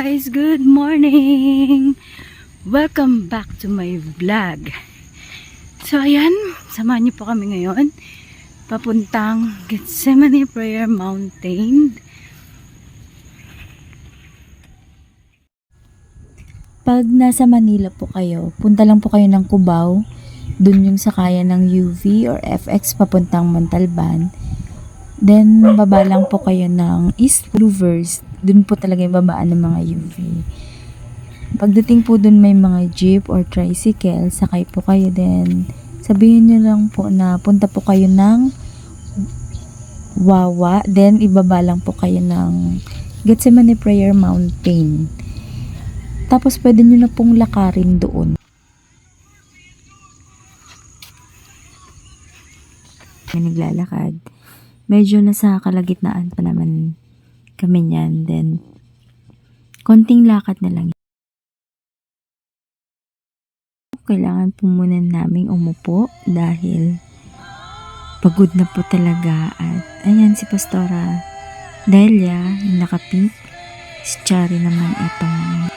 guys! Good morning! Welcome back to my vlog. So ayan, samahan niyo po kami ngayon papuntang Gethsemane Prayer Mountain. Pag nasa Manila po kayo, punta lang po kayo ng Cubao. Dun yung sakayan ng UV or FX papuntang Montalban. Then, baba lang po kayo ng East Louvers. Dun po talaga yung babaan ng mga UV. Pagdating po dun may mga jeep or tricycle, sakay po kayo din. Sabihin nyo lang po na punta po kayo ng Wawa. Then, ibaba lang po kayo ng Gethsemane Prayer Mountain. Tapos, pwede nyo na pong lakarin doon. May naglalakad. Medyo nasa kalagitnaan pa naman kami niyan. Then, konting lakad na lang. Kailangan po muna naming umupo dahil pagod na po talaga. At ayan si Pastora Delia, nakapink. Si Chari naman itong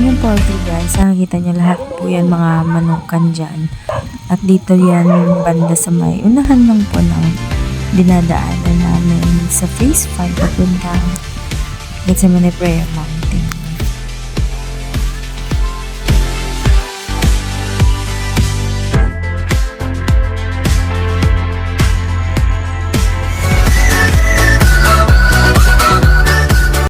yung poultry guys, nakikita nyo lahat po yan mga manukan dyan. At dito yan banda sa may unahan lang po ng dinadaanan namin sa phase 5 papuntang Gethsemane Prayer Mountain.